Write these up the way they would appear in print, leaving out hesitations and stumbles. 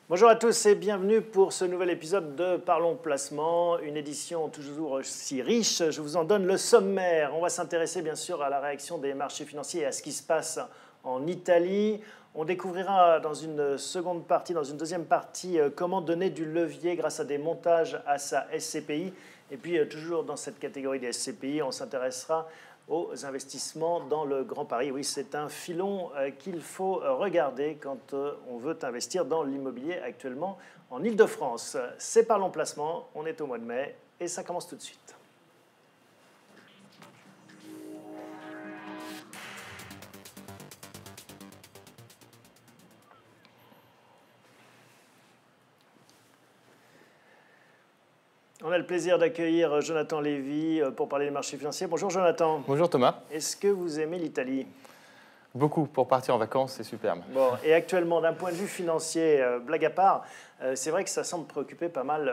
Bonjour à tous et bienvenue pour ce nouvel épisode de Parlons Placement, une édition toujours aussi riche. Je vous en donne le sommaire. On va s'intéresser bien sûr à la réaction des marchés financiers et à ce qui se passe en Italie. On découvrira dans une seconde partie, dans une deuxième partie, comment donner du levier grâce à des montages à sa SCPI. Et puis toujours dans cette catégorie des SCPI, on s'intéressera aux investissements dans le Grand Paris. Oui, c'est un filon qu'il faut regarder quand on veut investir dans l'immobilier actuellement en Île-de-France. C'est Parlons Placement, on est au mois de mai et ça commence tout de suite. On a le plaisir d'accueillir Jonathan Lévy pour parler des marchés financiers. Bonjour Jonathan. Bonjour Thomas. Est-ce que vous aimez l'Italie ? Beaucoup pour partir en vacances, c'est superbe. Bon, et actuellement, d'un point de vue financier, blague à part, c'est vrai que ça semble préoccuper pas mal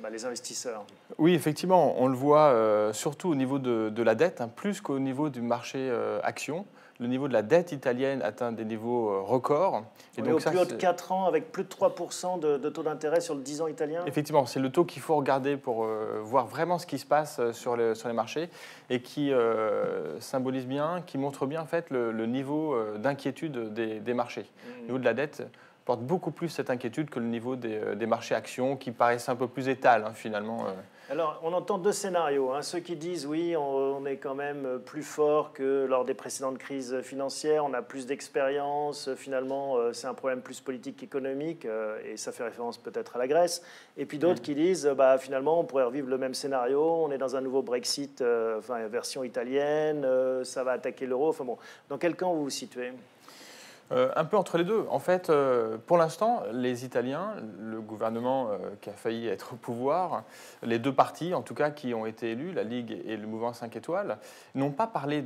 les investisseurs. Oui, effectivement, on le voit surtout au niveau de la dette, plus qu'au niveau du marché action. Le niveau de la dette italienne atteint des niveaux records. Et on est au plus haut de 4 ans avec plus de 3% de taux d'intérêt sur le 10 ans italien. Effectivement, c'est le taux qu'il faut regarder pour voir vraiment ce qui se passe sur les marchés et qui symbolise bien, qui montre bien en fait, le niveau d'inquiétude des marchés. Le niveau de la dette porte beaucoup plus cette inquiétude que le niveau des marchés actions qui paraissent un peu plus étals finalement. Alors, on entend deux scénarios. Ceux qui disent oui, on est quand même plus fort que lors des précédentes crises financières, on a plus d'expérience, finalement c'est un problème plus politique qu'économique, et ça fait référence peut-être à la Grèce. Et puis d'autres qui disent finalement on pourrait revivre le même scénario, on est dans un nouveau Brexit, version italienne, ça va attaquer l'euro. Enfin bon, dans quel camp vous vous situez ? Un peu entre les deux. En fait, pour l'instant, les Italiens, le gouvernement qui a failli être au pouvoir, les deux partis, en tout cas, qui ont été élus, la Ligue et le mouvement 5 étoiles, n'ont pas parlé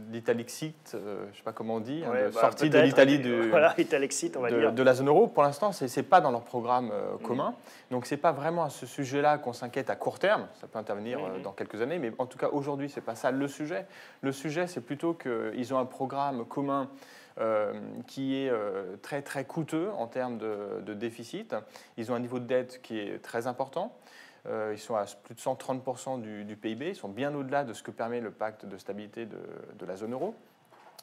d'Italexit, je ne sais pas comment on dit, de sortie de l'Italie de la zone euro. Pour l'instant, ce n'est pas dans leur programme commun. Donc, ce n'est pas vraiment à ce sujet-là qu'on s'inquiète à court terme. Ça peut intervenir dans quelques années, mais en tout cas, aujourd'hui, ce n'est pas ça le sujet. Le sujet, c'est plutôt qu'ils ont un programme commun qui est très très coûteux en termes de déficit. Ils ont un niveau de dette qui est très important. Ils sont à plus de 130% du PIB. Ils sont bien au-delà de ce que permet le pacte de stabilité de la zone euro.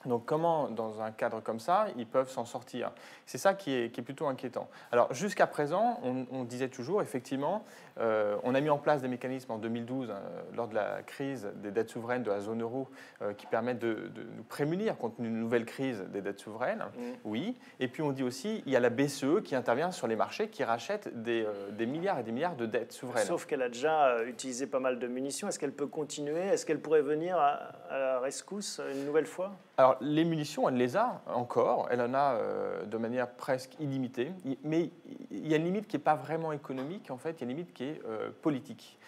Donc comment, dans un cadre comme ça, ils peuvent s'en sortir? C'est ça qui est plutôt inquiétant. Alors jusqu'à présent, on disait toujours, effectivement, on a mis en place des mécanismes en 2012, lors de la crise des dettes souveraines de la zone euro, qui permettent de nous prémunir contre une nouvelle crise des dettes souveraines, oui. Et puis on dit aussi, il y a la BCE qui intervient sur les marchés, qui rachète des milliards et des milliards de dettes souveraines. Sauf qu'elle a déjà utilisé pas mal de munitions. Est-ce qu'elle peut continuer? Est-ce qu'elle pourrait venir à la rescousse une nouvelle fois? Alors, les munitions, elle les a encore. Elle en a de manière presque illimitée. Mais il y a une limite qui n'est pas vraiment économique, en fait. Il y a une limite qui est politique.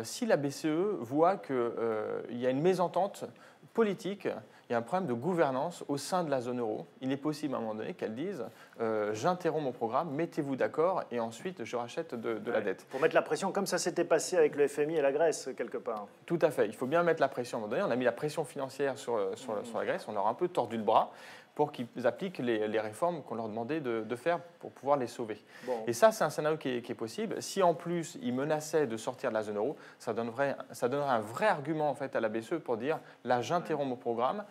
Si la BCE voit qu'il y a une mésentente politique, il y a un problème de gouvernance au sein de la zone euro, il est possible à un moment donné qu'elle dise j'interromps mon programme, mettez-vous d'accord et ensuite je rachète de la dette. Pour mettre la pression, comme ça s'était passé avec le FMI et la Grèce, quelque part. Tout à fait. Il faut bien mettre la pression à un moment donné. On a mis la pression financière sur la Grèce, on leur a un peu tordu le bras pour qu'ils appliquent les réformes qu'on leur demandait de faire pour pouvoir les sauver. Bon. Et ça, c'est un scénario qui est possible. Si en plus, ils menaçaient de sortir de la zone euro, ça donnerait un vrai argument en fait, à la BCE pour dire « là, j'interromps mon programme ».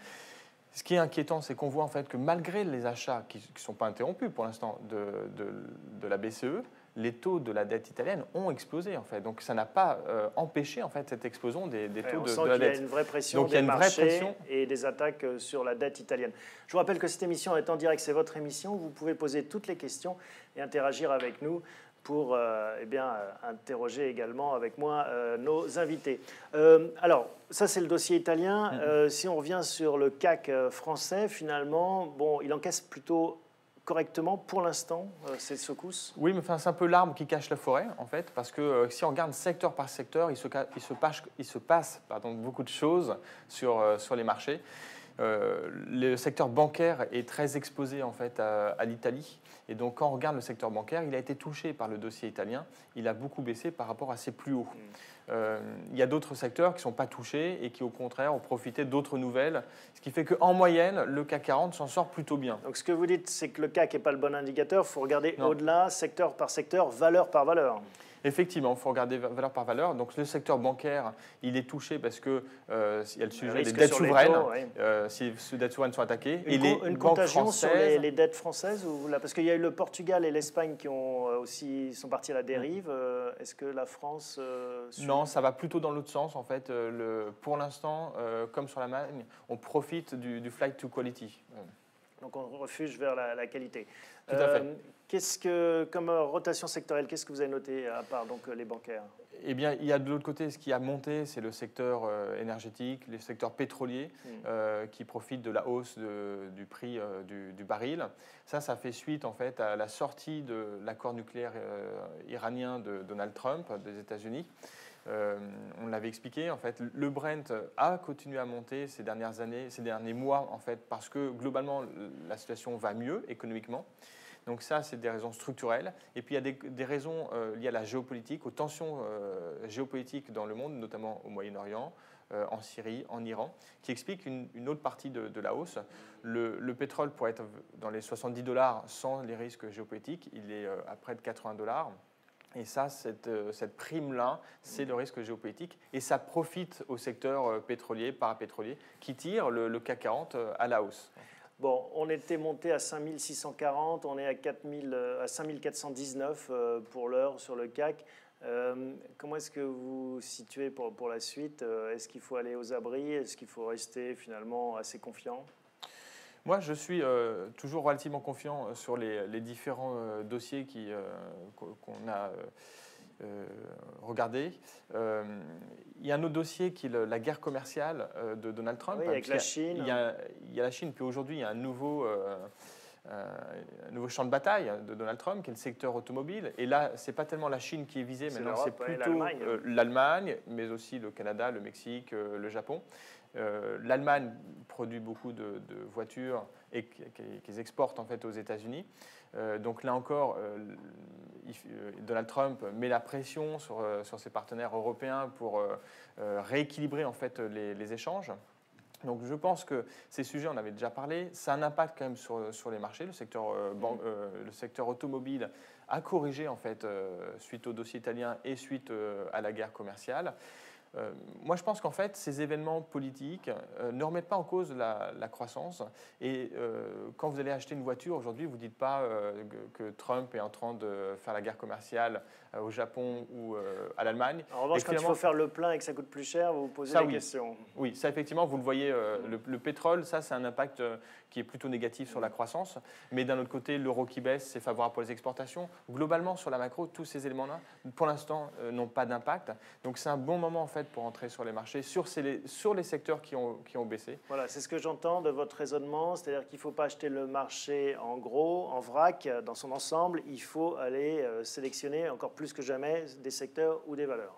Ce qui est inquiétant, c'est qu'on voit en fait que malgré les achats qui ne sont pas interrompus pour l'instant de la BCE, les taux de la dette italienne ont explosé en fait. Donc ça n'a pas empêché en fait cette explosion des taux de la dette. Il y a une vraie pression des marchés et des attaques sur la dette italienne. Je vous rappelle que cette émission est en direct, c'est votre émission. Vous pouvez poser toutes les questions et interagir avec nous pour interroger également avec moi nos invités. Alors, ça c'est le dossier italien. Si on revient sur le CAC français, finalement, bon, il encaisse plutôt correctement pour l'instant, ces secousses? Oui, mais c'est un peu l'arbre qui cache la forêt, en fait, parce que si on regarde secteur par secteur, il se passe beaucoup de choses sur les marchés. Le secteur bancaire est très exposé en fait à l'Italie. Et donc, quand on regarde le secteur bancaire, il a été touché par le dossier italien. Il a beaucoup baissé par rapport à ses plus hauts. il y a d'autres secteurs qui ne sont pas touchés et qui, au contraire, ont profité d'autres nouvelles, ce qui fait qu'en moyenne, le CAC 40 s'en sort plutôt bien. Donc, ce que vous dites, c'est que le CAC n'est pas le bon indicateur. Il faut regarder au-delà, secteur par secteur, valeur par valeur. Effectivement, il faut regarder valeur par valeur. Donc, le secteur bancaire, il est touché parce qu'il y a le sujet des dettes souveraines. Si ces dettes souveraines sont attaquées. Une contagion sur les dettes françaises parce qu'il y a eu le Portugal et l'Espagne qui sont partis à la dérive. Est-ce que la France Non, ça va plutôt dans l'autre sens. En fait, pour l'instant, comme sur l'Allemagne, on profite du flight to quality. Donc on refuge vers la qualité. Tout à fait. Comme rotation sectorielle, qu'est-ce que vous avez noté à part donc, les bancaires? Eh bien, il y a de l'autre côté, ce qui a monté, c'est le secteur énergétique, les secteurs pétroliers qui profitent de la hausse du prix du baril. Ça fait suite en fait à la sortie de l'accord nucléaire iranien de Donald Trump des États-Unis. On l'avait expliqué, en fait, le Brent a continué à monter ces dernières années, ces derniers mois, en fait, parce que globalement, la situation va mieux économiquement. Donc ça, c'est des raisons structurelles. Et puis, il y a des raisons liées à la géopolitique, aux tensions géopolitiques dans le monde, notamment au Moyen-Orient, en Syrie, en Iran, qui expliquent une autre partie de la hausse. Le pétrole pourrait être dans les $70 sans les risques géopolitiques. Il est à près de $80. Et ça, cette prime-là, c'est le risque géopolitique. Et ça profite au secteur pétrolier, parapétrolier, qui tire le CAC 40 à la hausse. Bon, on était monté à 5640, on est à 5419 pour l'heure sur le CAC. Comment est-ce que vous vous situez pour la suite? Est-ce qu'il faut aller aux abris? Est-ce qu'il faut rester finalement assez confiant? Moi, je suis toujours relativement confiant sur les différents dossiers qu'on a regardés. Il y a un autre dossier qui est la guerre commerciale de Donald Trump. Oui, avec la Chine. Il y a la Chine, puis aujourd'hui, il y a un nouveau champ de bataille de Donald Trump, qui est le secteur automobile. Et là, ce n'est pas tellement la Chine qui est visée, maintenant c'est plutôt l'Allemagne, mais aussi le Canada, le Mexique, le Japon. L'Allemagne produit beaucoup de voitures et qu'ils exportent en fait aux États-Unis. Donc là encore, Donald Trump met la pression sur ses partenaires européens pour rééquilibrer en fait les échanges. Donc je pense que ces sujets, on avait déjà parlé, ça a un impact quand même sur les marchés. Le secteur automobile a corrigé en fait suite au dossier italien et suite à la guerre commerciale. Moi, je pense qu'en fait, ces événements politiques ne remettent pas en cause la croissance. Et quand vous allez acheter une voiture aujourd'hui, vous ne dites pas que Trump est en train de faire la guerre commerciale au Japon ou à l'Allemagne. En revanche, quand il faut faire le plein et que ça coûte plus cher, vous vous posez la question. Oui, ça effectivement, vous le voyez, le pétrole, ça c'est un impact qui est plutôt négatif sur la croissance. Mais d'un autre côté, l'euro qui baisse, c'est favorable pour les exportations. Globalement, sur la macro, tous ces éléments-là, pour l'instant, n'ont pas d'impact. Donc c'est un bon moment en fait pour entrer sur les marchés, sur les secteurs qui ont baissé. Voilà, c'est ce que j'entends de votre raisonnement, c'est-à-dire qu'il ne faut pas acheter le marché en gros, en vrac, dans son ensemble, il faut aller sélectionner encore plus que jamais des secteurs ou des valeurs.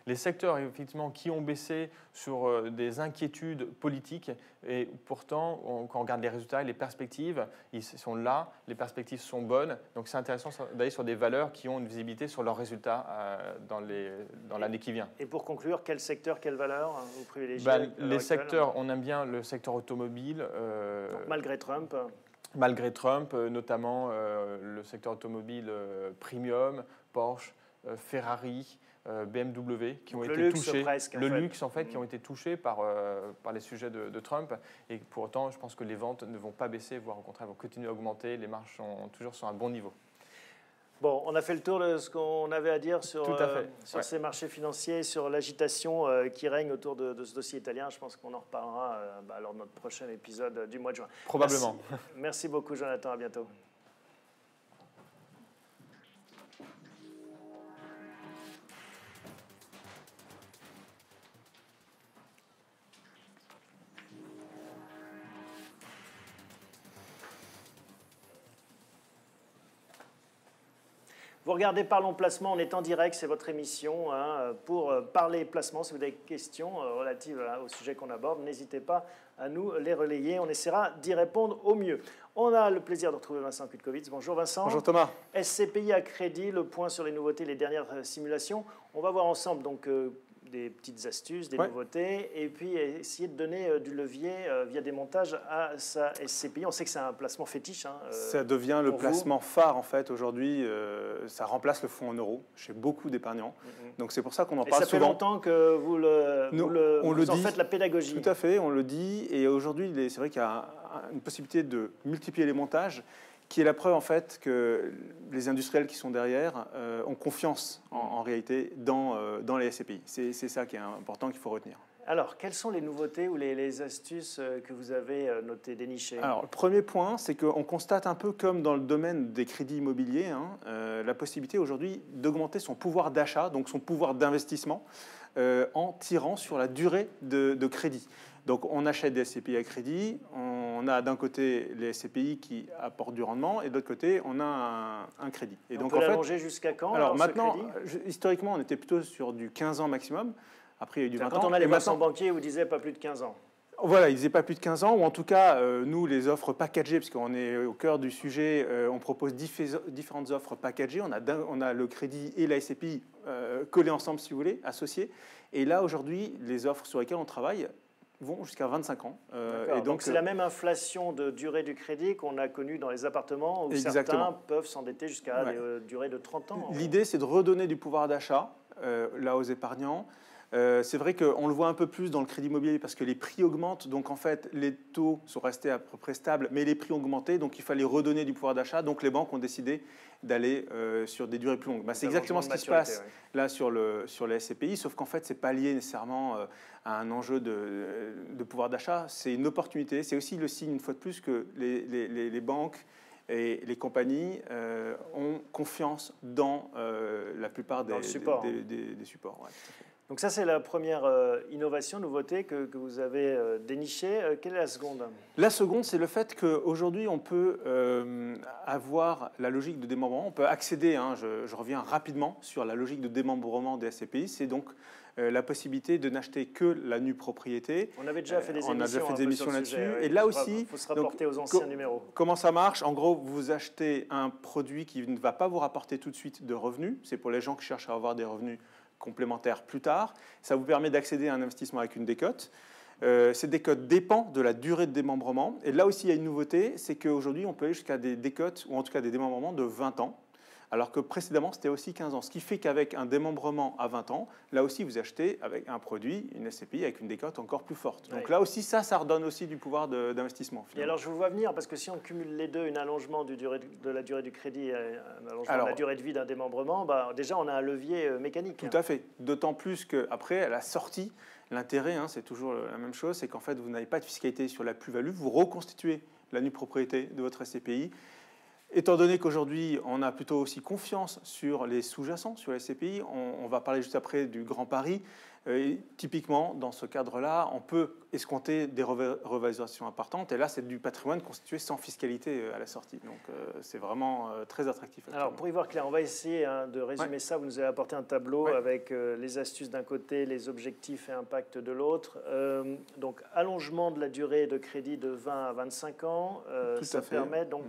Les secteurs effectivement qui ont baissé sur des inquiétudes politiques et pourtant quand on regarde les résultats et les perspectives, ils sont là, les perspectives sont bonnes, donc c'est intéressant d'aller sur des valeurs qui ont une visibilité sur leurs résultats dans l'année qui vient. Et pour conclure, quel secteur, quelle valeur vous privilégiez? Les secteurs, on aime bien le secteur automobile. Donc, malgré Trump? Malgré Trump, notamment le secteur automobile premium, Porsche, Ferrari, BMW qui ont été touchés, luxe en fait, qui ont été touchés par les sujets de Trump. Et pour autant, je pense que les ventes ne vont pas baisser, voire au contraire vont continuer à augmenter. Les marges sont toujours sur un bon niveau. Bon, on a fait le tour de ce qu'on avait à dire sur ces marchés financiers, sur l'agitation qui règne autour de ce dossier italien. Je pense qu'on en reparlera lors de notre prochain épisode du mois de juin. Probablement. Merci beaucoup, Jonathan. À bientôt. Vous regardez Parlons Placement, on est en direct, c'est votre émission pour parler placement. Si vous avez des questions relatives au sujet qu'on aborde, n'hésitez pas à nous les relayer, on essaiera d'y répondre au mieux. On a le plaisir de retrouver Vincent Kutkovitz. Bonjour Vincent. Bonjour Thomas. SCPI à crédit, le point sur les nouveautés, les dernières simulations. On va voir ensemble donc des petites astuces, des nouveautés, et puis essayer de donner du levier via des montages à sa SCPI. On sait que c'est un placement fétiche. Ça devient le placement phare, en fait, aujourd'hui. Ça remplace le fonds en euros chez beaucoup d'épargnants. Donc c'est pour ça qu'on en parle souvent. Ça fait longtemps que vous en faites la pédagogie. Tout à fait, on le dit. Et aujourd'hui, c'est vrai qu'il y a une possibilité de multiplier les montages, qui est la preuve en fait que les industriels qui sont derrière ont confiance en réalité dans les SCPI. C'est ça qui est important, qu'il faut retenir. Alors, quelles sont les nouveautés ou les astuces que vous avez notées, dénichées? Alors, le premier point, c'est qu'on constate un peu comme dans le domaine des crédits immobiliers, la possibilité aujourd'hui d'augmenter son pouvoir d'achat, donc son pouvoir d'investissement, en tirant sur la durée de crédit. Donc, on achète des SCPI à crédit, on a d'un côté les SCPI qui apportent du rendement, et de l'autre côté, on a un crédit. Et donc, on peut l'allonger jusqu'à quand? Alors maintenant, historiquement, on était plutôt sur du 15 ans maximum. Après, il y a eu du 20 ans. Quand on a les versants banquiers, vous disiez pas plus de 15 ans. Voilà, ils disaient pas plus de 15 ans, ou en tout cas, nous, les offres packagées, parce qu'on est au cœur du sujet, on propose différentes offres packagées. On a le crédit et la SCPI collés ensemble, si vous voulez, associés. Et là, aujourd'hui, les offres sur lesquelles on travaille vont jusqu'à 25 ans. Et donc c'est la même inflation de durée du crédit qu'on a connue dans les appartements, où certains peuvent s'endetter jusqu'à des durées de 30 ans. L'idée, c'est de redonner du pouvoir d'achat là aux épargnants. C'est vrai qu'on le voit un peu plus dans le crédit immobilier parce que les prix augmentent, donc en fait les taux sont restés à peu près stables, mais les prix ont augmenté, donc il fallait redonner du pouvoir d'achat, donc les banques ont décidé d'aller sur des durées plus longues. C'est exactement ce qui se passe là sur les SCPI, sauf qu'en fait c'est pas lié nécessairement à un enjeu de pouvoir d'achat, c'est une opportunité, c'est aussi le signe une fois de plus que les banques et les compagnies ont confiance dans la plupart des supports. Ouais, donc ça, c'est la première innovation, nouveauté que vous avez dénichée. Quelle est la seconde? La seconde, c'est le fait qu'aujourd'hui, on peut avoir la logique de démembrement. On peut accéder, je reviens rapidement sur la logique de démembrement des SCPI. C'est donc la possibilité de n'acheter que la nue propriété. On avait déjà fait des émissions là-dessus. Ouais, et là aussi, il faut se rapporter aux anciens numéros. Comment ça marche? En gros, vous achetez un produit qui ne va pas vous rapporter tout de suite de revenus. C'est pour les gens qui cherchent à avoir des revenus complémentaires plus tard. Ça vous permet d'accéder à un investissement avec une décote. Cette décote dépend de la durée de démembrement. Et là aussi, il y a une nouveauté, c'est qu'aujourd'hui, on peut aller jusqu'à des décotes, ou en tout cas des démembrements de 20 ans. Alors que précédemment, c'était aussi 15 ans. Ce qui fait qu'avec un démembrement à 20 ans, là aussi, vous achetez avec un produit, une SCPI, avec une décote encore plus forte. Donc là aussi, ça redonne aussi du pouvoir d'investissement. Et alors, je vous vois venir, parce que si on cumule les deux, un allongement de la durée du crédit et un allongement de la durée de vie d'un démembrement, déjà, on a un levier mécanique. Tout à fait. D'autant plus qu'après, à la sortie, l'intérêt, c'est toujours la même chose, c'est qu'en fait, vous n'avez pas de fiscalité sur la plus-value, vous reconstituez la nue propriété de votre SCPI. Étant donné qu'aujourd'hui, on a plutôt aussi confiance sur les sous-jacents, sur les SCPI, on va parler juste après du Grand Paris. Typiquement, dans ce cadre-là, on peut escompter des revalorisations importantes. Et là, c'est du patrimoine constitué sans fiscalité à la sortie. Donc, c'est vraiment très attractif. Alors, pour y voir clair, on va essayer de résumer ça. Vous nous avez apporté un tableau avec les astuces d'un côté, les objectifs et impact de l'autre. Donc, allongement de la durée de crédit de 20 à 25 ans. Ça permet donc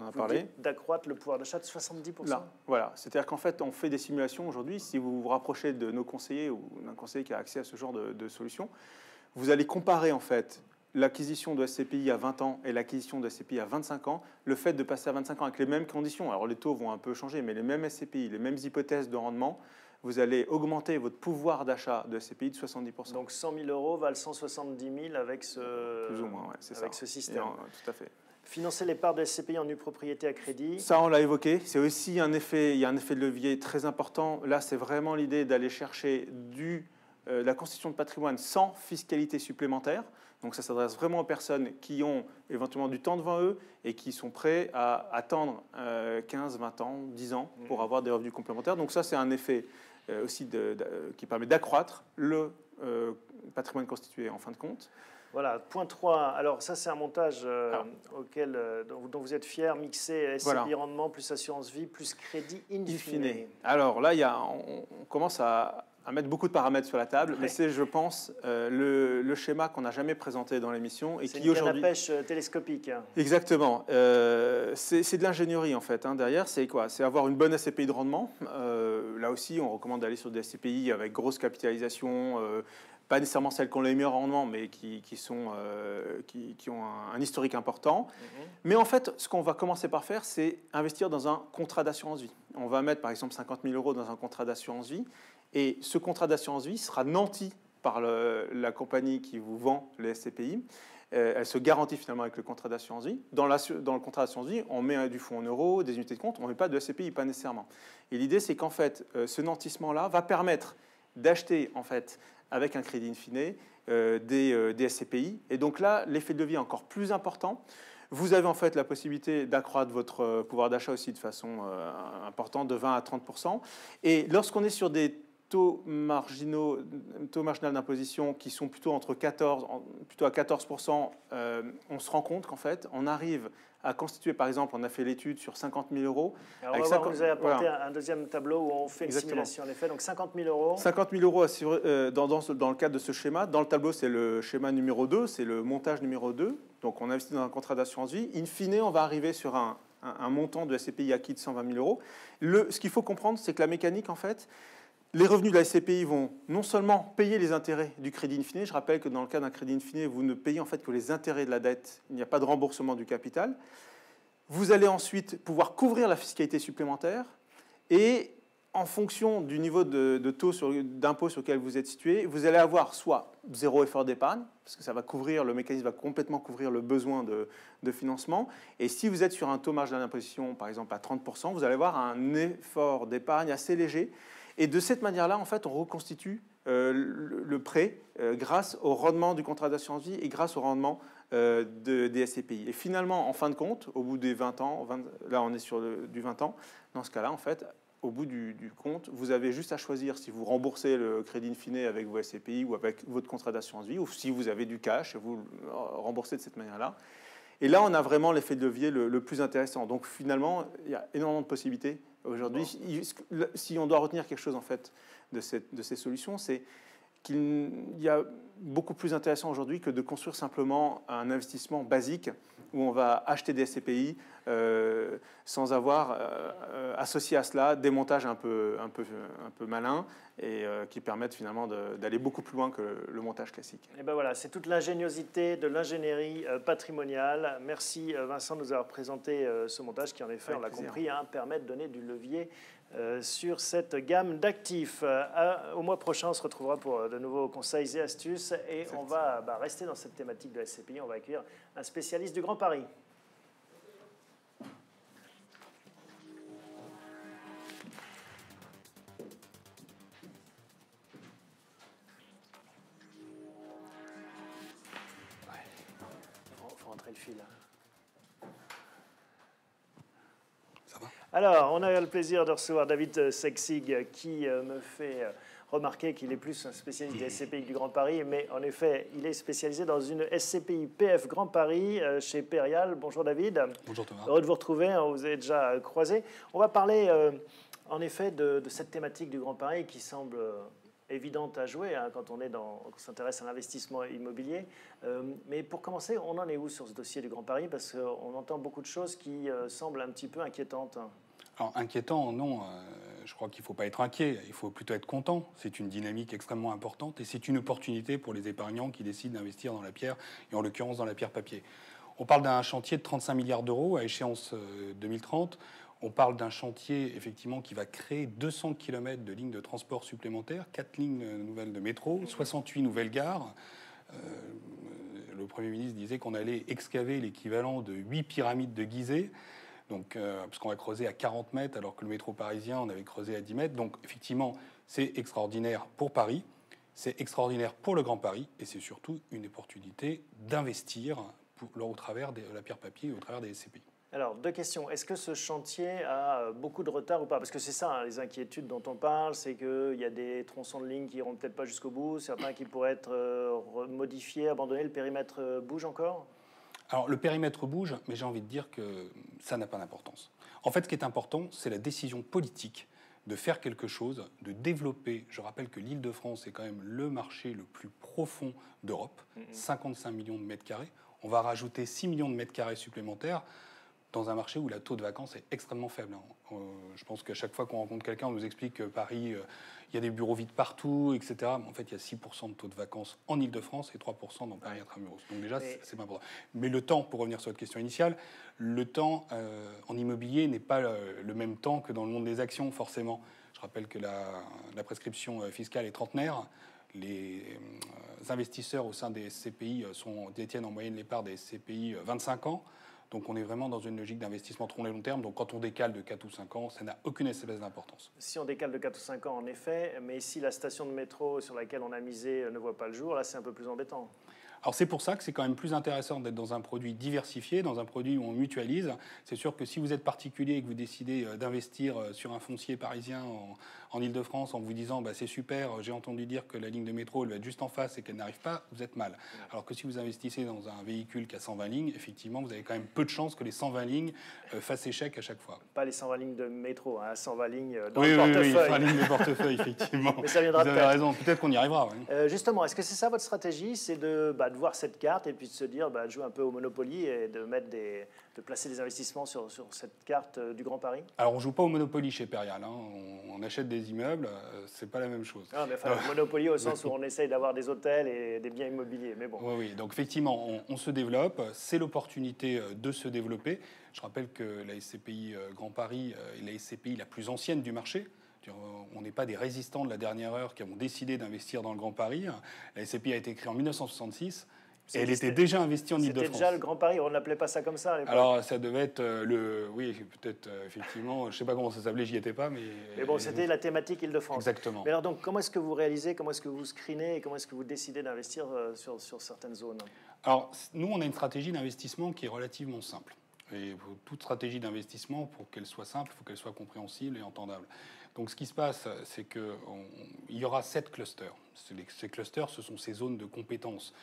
d'accroître le pouvoir d'achat de 70%. Là, voilà. C'est-à-dire qu'en fait, on fait des simulations aujourd'hui. Si vous vous rapprochez de nos conseillers ou d'un conseiller qui a accès à ce genre de solution, vous allez comparer en fait l'acquisition de SCPI à 20 ans et l'acquisition de SCPI à 25 ans, le fait de passer à 25 ans avec les mêmes conditions, alors les taux vont un peu changer, mais les mêmes SCPI, les mêmes hypothèses de rendement, vous allez augmenter votre pouvoir d'achat de SCPI de 70%. Donc 100 000 euros valent 170 000 avec Plus ou moins, c'est ça. Ce système. Tout à fait. Financer les parts de SCPI en nue propriété à crédit. Ça, on l'a évoqué. C'est aussi il y a un effet de levier très important. Là, c'est vraiment l'idée d'aller chercher la constitution de patrimoine sans fiscalité supplémentaire. Donc ça s'adresse vraiment aux personnes qui ont éventuellement du temps devant eux et qui sont prêts à attendre 15, 20 ans, 10 ans pour avoir des revenus complémentaires. Donc ça, c'est un effet aussi qui permet d'accroître le patrimoine constitué en fin de compte. Voilà, point 3. Alors ça, c'est un montage dont vous êtes fier, mixé SCPI rendement plus assurance vie plus crédit in fine. Alors là, on commence à à mettre beaucoup de paramètres sur la table, mais c'est, je pense, le schéma qu'on n'a jamais présenté dans l'émission. C'est une canne à pêche télescopique. Exactement. C'est de l'ingénierie, en fait. Derrière, c'est quoi? C'est avoir une bonne SCPI de rendement. Là aussi, on recommande d'aller sur des SCPI avec grosse capitalisation, pas nécessairement celles qui ont les meilleurs rendements, mais qui ont un historique important. Mais en fait, ce qu'on va commencer par faire, c'est investir dans un contrat d'assurance vie. On va mettre, par exemple, 50 000 € dans un contrat d'assurance vie. Et ce contrat d'assurance vie sera nanti par la compagnie qui vous vend les SCPI. Elle se garantit finalement avec le contrat d'assurance vie. Dans le contrat d'assurance vie, on met du fonds en euros, des unités de compte, on ne met pas de SCPI, pas nécessairement. Et l'idée, c'est qu'en fait, ce nantissement-là va permettre d'acheter, en fait, avec un crédit in fine, des SCPI. Et donc là, l'effet de levier est encore plus important. Vous avez en fait la possibilité d'accroître votre pouvoir d'achat aussi de façon importante, de 20 à 30%. Et lorsqu'on est sur des taux marginal d'imposition qui sont plutôt à 14%, on se rend compte qu'en fait, on arrive à constituer, par exemple, on a fait l'étude sur 50 000 €. Alors on va voir, vous avez apporté un deuxième tableau où on fait une simulation en effet. Donc 50 000 €. 50 000 € dans le cadre de ce schéma. Dans le tableau, c'est le schéma numéro 2, c'est le montage numéro 2. Donc on investit dans un contrat d'assurance vie. In fine, on va arriver sur un montant de SCPI acquis de 120 000 €. Ce qu'il faut comprendre, c'est que la mécanique, en fait, les revenus de la SCPI vont non seulement payer les intérêts du crédit in fine. Je rappelle que dans le cas d'un crédit in fine, vous ne payez en fait que les intérêts de la dette. Il n'y a pas de remboursement du capital. Vous allez ensuite pouvoir couvrir la fiscalité supplémentaire et en fonction du niveau de taux d'impôt sur lequel vous êtes situé, vous allez avoir soit zéro effort d'épargne, parce que ça va couvrir, le mécanisme va complètement couvrir le besoin de financement. Et si vous êtes sur un taux marginal d'imposition, par exemple à 30%, vous allez avoir un effort d'épargne assez léger. Et de cette manière-là, en fait, on reconstitue le prêt grâce au rendement du contrat d'assurance vie et grâce au rendement des SCPI. Et finalement, en fin de compte, au bout des 20 ans, là on est sur du 20 ans, dans ce cas-là, en fait, au bout du compte, vous avez juste à choisir si vous remboursez le crédit in fine avec vos SCPI ou avec votre contrat d'assurance vie, ou si vous avez du cash et vous remboursez de cette manière-là. Et là, on a vraiment l'effet de levier le plus intéressant. Donc finalement, il y a énormément de possibilités. Aujourd'hui, si on doit retenir quelque chose en fait de ces solutions, c'est qu'il y a beaucoup plus intéressant aujourd'hui que de construire simplement un investissement basique où on va acheter des SCPI sans avoir associé à cela des montages un peu malins et qui permettent finalement d'aller beaucoup plus loin que le montage classique. Et ben voilà, c'est toute l'ingéniosité de l'ingénierie patrimoniale. Merci Vincent de nous avoir présenté ce montage qui en effet, on l'a compris, permet de donner du levier sur cette gamme d'actifs. Au mois prochain, on se retrouvera pour de nouveaux conseils et astuces et on va rester dans cette thématique de SCPI. On va accueillir un spécialiste du Grand Paris. Faut rentrer le fil. Alors, on a le plaisir de recevoir David Sexig qui me fait remarquer qu'il est plus un spécialiste des SCPI du Grand Paris, mais en effet, il est spécialisé dans une SCPI PF Grand Paris chez Perial. Bonjour David. Bonjour Thomas. Heureux de vous retrouver, on vous avez déjà croisé. On va parler en effet de cette thématique du Grand Paris qui semble évidente à jouer quand on s'intéresse à l'investissement immobilier. Mais pour commencer, on en est où sur ce dossier du Grand Paris? Parce qu'on entend beaucoup de choses qui semblent un petit peu inquiétantes. Alors, inquiétant, non. Je crois qu'il ne faut pas être inquiet. Il faut plutôt être content. C'est une dynamique extrêmement importante et c'est une opportunité pour les épargnants qui décident d'investir dans la pierre, et en l'occurrence dans la pierre papier. On parle d'un chantier de 35 milliards d'euros à échéance 2030. On parle d'un chantier, effectivement, qui va créer 200 km de lignes de transport supplémentaires, 4 lignes nouvelles de métro, 68 nouvelles gares. Le Premier ministre disait qu'on allait excaver l'équivalent de 8 pyramides de Gizeh. Donc, parce qu'on va creuser à 40 mètres, alors que le métro parisien, on avait creusé à 10 mètres. Donc, effectivement, c'est extraordinaire pour Paris, c'est extraordinaire pour le Grand Paris, et c'est surtout une opportunité d'investir au travers de la pierre papier, au travers des SCPI. Alors, deux questions. Est-ce que ce chantier a beaucoup de retard ou pas? Parce que c'est ça, les inquiétudes dont on parle, c'est qu'il y a des tronçons de lignes qui n'iront peut-être pas jusqu'au bout, certains qui pourraient être modifiés, abandonnés, le périmètre bouge encore? Alors, le périmètre bouge, mais j'ai envie de dire que ça n'a pas d'importance. En fait, ce qui est important, c'est la décision politique de faire quelque chose, de développer. Je rappelle que l'Île-de-France est quand même le marché le plus profond d'Europe, 55 millions de mètres carrés. On va rajouter 6 millions de mètres carrés supplémentaires dans un marché où le taux de vacances est extrêmement faible. Je pense qu'à chaque fois qu'on rencontre quelqu'un, on nous explique que Paris, il y a des bureaux vides partout, etc. Mais en fait, il y a 6% de taux de vacances en Île-de-France et 3% dans Paris intramuros. Donc déjà, c'est pas important. Mais le temps, pour revenir sur votre question initiale, le temps en immobilier n'est pas le même temps que dans le monde des actions, forcément. Je rappelle que la prescription fiscale est trentenaire. Les investisseurs au sein des SCPI détiennent en moyenne les parts des SCPI 25 ans. Donc on est vraiment dans une logique d'investissement trop long terme. Donc quand on décale de 4 ou 5 ans, ça n'a aucune espèce d'importance. Si on décale de 4 ou 5 ans, en effet, mais si la station de métro sur laquelle on a misé ne voit pas le jour, là c'est un peu plus embêtant. Alors c'est pour ça que c'est quand même plus intéressant d'être dans un produit diversifié, dans un produit où on mutualise. C'est sûr que si vous êtes particulier et que vous décidez d'investir sur un foncier parisien en Ile-de-France en vous disant c'est super, j'ai entendu dire que la ligne de métro elle va être juste en face et qu'elle n'arrive pas, vous êtes mal. Alors que si vous investissez dans un véhicule qui a 120 lignes, effectivement vous avez quand même peu de chances que les 120 lignes fassent échec à chaque fois. Pas les 120 lignes de métro, 120 lignes dans le portefeuille. Oui, 120 lignes de portefeuille, effectivement. Mais ça viendra vous avez raison, peut-être qu'on y arrivera. Justement, est-ce que c'est ça votre stratégie, c'est de voir cette carte et puis de se dire, de jouer un peu au Monopoly et de placer des investissements sur cette carte du Grand Paris? Alors, on ne joue pas au Monopoly chez Perial. On achète des immeubles, c'est pas la même chose. Ah, mais enfin, Monopoly au sens où on essaye d'avoir des hôtels et des biens immobiliers. Mais bon. Oui, donc effectivement, on se développe. C'est l'opportunité de se développer. Je rappelle que la SCPI Grand Paris est la SCPI la plus ancienne du marché. On n'est pas des résistants de la dernière heure qui avons décidé d'investir dans le Grand Paris. La SCPI a été créée en 1966. Et elle était déjà investie en Ile-de-France. C'était déjà le Grand Paris, on n'appelait pas ça comme ça à l'époque. Alors ça devait être oui, peut-être effectivement, je ne sais pas comment ça s'appelait, j'y étais pas, mais... Mais bon, c'était la thématique Ile-de-France. Exactement. Mais alors donc, comment est-ce que vous réalisez, comment est-ce que vous screenez et comment est-ce que vous décidez d'investir sur certaines zones? Alors, nous, on a une stratégie d'investissement qui est relativement simple. Et pour toute stratégie d'investissement, pour qu'elle soit simple, il faut qu'elle soit compréhensible et entendable. Donc ce qui se passe, c'est qu'il y aura 7 clusters. Ces clusters, ce sont ces zones de compétences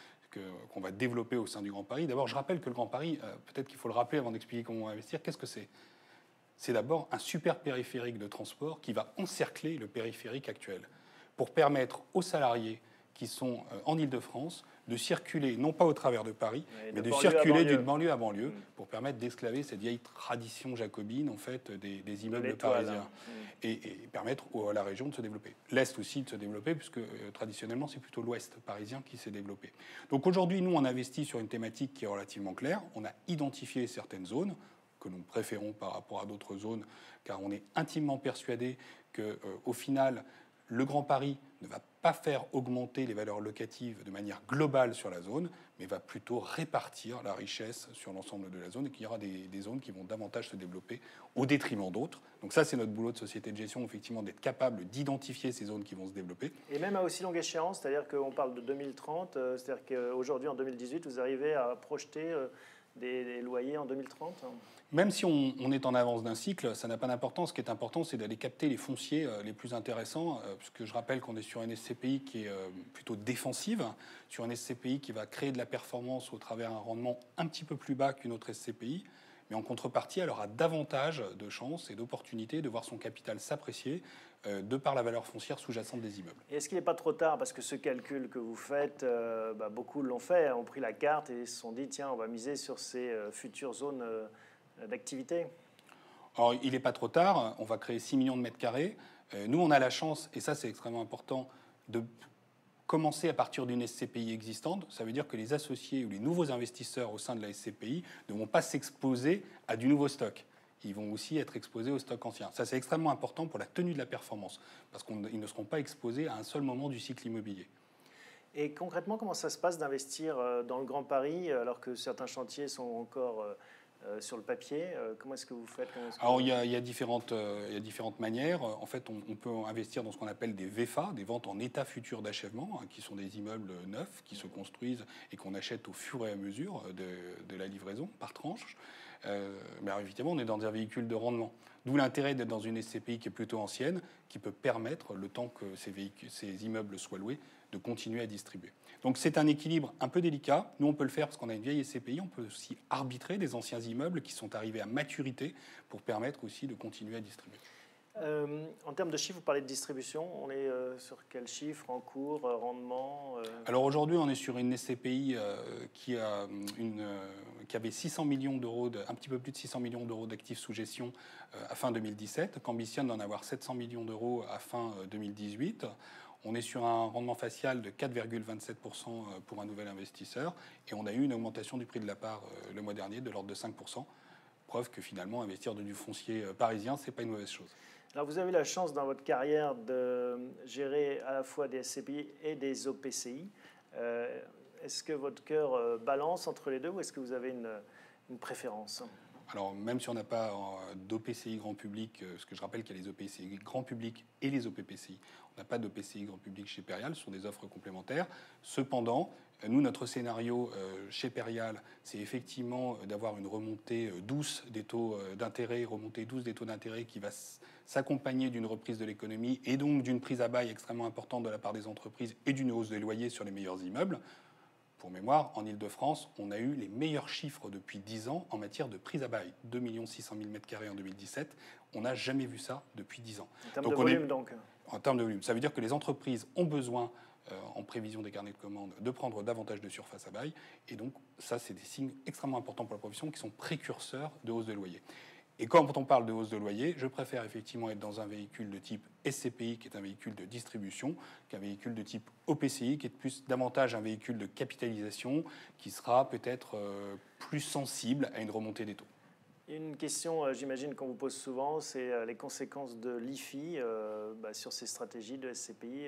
qu'on va développer au sein du Grand Paris. D'abord, je rappelle que le Grand Paris, peut-être qu'il faut le rappeler avant d'expliquer comment on va investir, qu'est-ce que c'est? C'est d'abord un super périphérique de transport qui va encercler le périphérique actuel pour permettre aux salariés qui sont en Ile-de-France de circuler, non pas au travers de Paris, mais de circuler d'une banlieue à banlieue pour permettre d'esclaver cette vieille tradition jacobine en fait, des immeubles parisiens et permettre à la région de se développer. L'Est aussi de se développer, puisque traditionnellement, c'est plutôt l'Ouest parisien qui s'est développé. Donc aujourd'hui, nous, on investit sur une thématique qui est relativement claire. On a identifié certaines zones que nous préférons par rapport à d'autres zones, car on est intimement persuadé qu'au final, le Grand Paris ne va pas faire augmenter les valeurs locatives de manière globale sur la zone, mais va plutôt répartir la richesse sur l'ensemble de la zone et qu'il y aura des zones qui vont davantage se développer au détriment d'autres. Donc ça, c'est notre boulot de société de gestion, effectivement, d'être capable d'identifier ces zones qui vont se développer. Et même à aussi longue échéance, c'est-à-dire qu'on parle de 2030, c'est-à-dire qu'aujourd'hui, en 2018, vous arrivez à projeter des loyers en 2030 ? Même si on est en avance d'un cycle, ça n'a pas d'importance. Ce qui est important, c'est d'aller capter les fonciers les plus intéressants, puisque je rappelle qu'on est sur une SCPI qui est plutôt défensive, sur une SCPI qui va créer de la performance au travers d'un rendement un petit peu plus bas qu'une autre SCPI. Mais en contrepartie, elle aura davantage de chances et d'opportunités de voir son capital s'apprécier de par la valeur foncière sous-jacente des immeubles. Et est-ce qu'il n'est pas trop tard? Parce que ce calcul que vous faites, beaucoup l'ont fait, ont pris la carte et se sont dit, tiens, on va miser sur ces futures zones d'activité. Alors, il n'est pas trop tard. On va créer 6 millions de mètres carrés. Nous, on a la chance, et ça c'est extrêmement important, de commencer à partir d'une SCPI existante. Ça veut dire que les associés ou les nouveaux investisseurs au sein de la SCPI ne vont pas s'exposer à du nouveau stock. Ils vont aussi être exposés au stock ancien. Ça, c'est extrêmement important pour la tenue de la performance, parce qu'ils ne seront pas exposés à un seul moment du cycle immobilier. Et concrètement, comment ça se passe d'investir dans le Grand Paris, alors que certains chantiers sont encore sur le papier? Comment est-ce que vous faites? Alors, il y a différentes manières. En fait, on peut investir dans ce qu'on appelle des VFA, des ventes en état futur d'achèvement, qui sont des immeubles neufs qui se construisent et qu'on achète au fur et à mesure de la livraison, par tranche. Mais alors, évidemment, on est dans un véhicule de rendement. D'où l'intérêt d'être dans une SCPI qui est plutôt ancienne, qui peut permettre, le temps que ces immeubles soient loués, de continuer à distribuer. Donc c'est un équilibre un peu délicat. Nous, on peut le faire parce qu'on a une vieille SCPI. On peut aussi arbitrer des anciens immeubles qui sont arrivés à maturité pour permettre aussi de continuer à distribuer. En termes de chiffres, vous parlez de distribution. On est sur quel chiffre en cours, rendement Alors aujourd'hui, on est sur une SCPI qui avait 600 millions d'euros, un petit peu plus de 600 millions d'euros d'actifs sous gestion à fin 2017, qu'ambitionne d'en avoir 700 millions d'euros à fin 2018. On est sur un rendement facial de 4,27% pour un nouvel investisseur et on a eu une augmentation du prix de la part le mois dernier de l'ordre de 5%. Preuve que finalement, investir dans du foncier parisien, ce n'est pas une mauvaise chose. Alors, vous avez eu la chance dans votre carrière de gérer à la fois des SCPI et des OPCI. Est-ce que votre cœur balance entre les deux ou est-ce que vous avez une préférence ? Alors, même si on n'a pas d'OPCI grand public, parce que je rappelle qu'il y a les OPCI grand public et les OPPCI, on n'a pas d'OPCI grand public chez Perial, ce sont des offres complémentaires. Cependant, nous, notre scénario chez Perial, c'est effectivement d'avoir une remontée douce des taux d'intérêt, qui va s'accompagner d'une reprise de l'économie et donc d'une prise à bail extrêmement importante de la part des entreprises et d'une hausse des loyers sur les meilleurs immeubles. Pour mémoire, en Ile-de-France, on a eu les meilleurs chiffres depuis 10 ans en matière de prise à bail. 2 600 000 m² en 2017. On n'a jamais vu ça depuis 10 ans. En termes de volume, donc. En termes de volume. Ça veut dire que les entreprises ont besoin, en prévision des carnets de commandes, de prendre davantage de surface à bail. Et donc, ça, c'est des signes extrêmement importants pour la profession qui sont précurseurs de hausse de loyer. Et quand on parle de hausse de loyer, je préfère effectivement être dans un véhicule de type SCPI, qui est un véhicule de distribution, qu'un véhicule de type OPCI, qui est davantage un véhicule de capitalisation, qui sera peut-être plus sensible à une remontée des taux. Une question, j'imagine, qu'on vous pose souvent, c'est les conséquences de l'IFI sur ces stratégies de SCPI.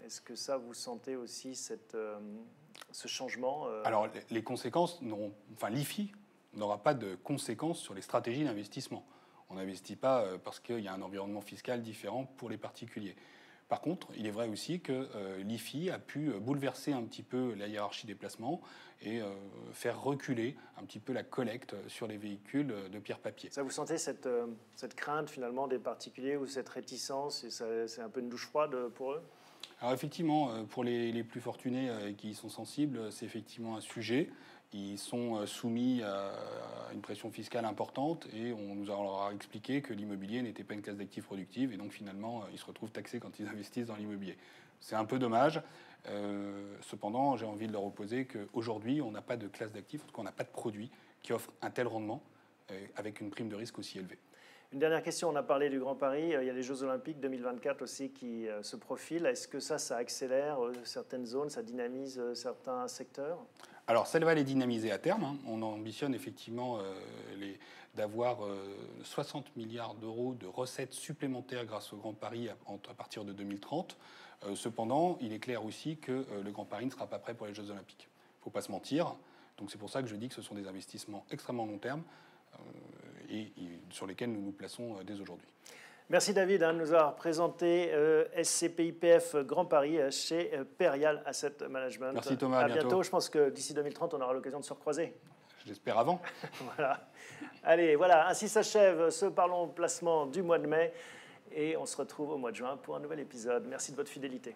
Est-ce que ça, vous sentez aussi ce changement Alors, les conséquences, l'IFI n'aura pas de conséquences sur les stratégies d'investissement. On n'investit pas parce qu'il y a un environnement fiscal différent pour les particuliers. Par contre, il est vrai aussi que l'IFI a pu bouleverser un petit peu la hiérarchie des placements et faire reculer un petit peu la collecte sur les véhicules de pierre-papier. Ça, vous sentez cette crainte finalement des particuliers ou cette réticence et c'est un peu une douche froide pour eux ? Alors effectivement, pour les plus fortunés qui y sont sensibles, c'est effectivement un sujet. Ils sont soumis à une pression fiscale importante et on nous leur a expliqué que l'immobilier n'était pas une classe d'actifs productive et donc finalement ils se retrouvent taxés quand ils investissent dans l'immobilier. C'est un peu dommage. Cependant, j'ai envie de leur opposer qu'aujourd'hui on n'a pas de classe d'actifs, en tout cas on n'a pas de produit qui offre un tel rendement avec une prime de risque aussi élevée. Une dernière question, on a parlé du Grand Paris, il y a les Jeux Olympiques 2024 aussi qui se profilent. Est-ce que ça accélère certaines zones, ça dynamise certains secteurs ? Alors, ça va les dynamiser à terme. On ambitionne effectivement d'avoir 60 milliards d'euros de recettes supplémentaires grâce au Grand Paris à partir de 2030. Cependant, il est clair aussi que le Grand Paris ne sera pas prêt pour les Jeux Olympiques. Il ne faut pas se mentir. Donc c'est pour ça que je dis que ce sont des investissements extrêmement long terme et sur lesquels nous nous plaçons dès aujourd'hui. Merci David de nous avoir présenté SCPIPF Grand Paris chez Perial Asset Management. Merci Thomas, à bientôt. Je pense que d'ici 2030, on aura l'occasion de se recroiser. J'espère avant. Voilà. Allez, voilà, ainsi s'achève ce Parlons Placement du mois de mai et on se retrouve au mois de juin pour un nouvel épisode. Merci de votre fidélité.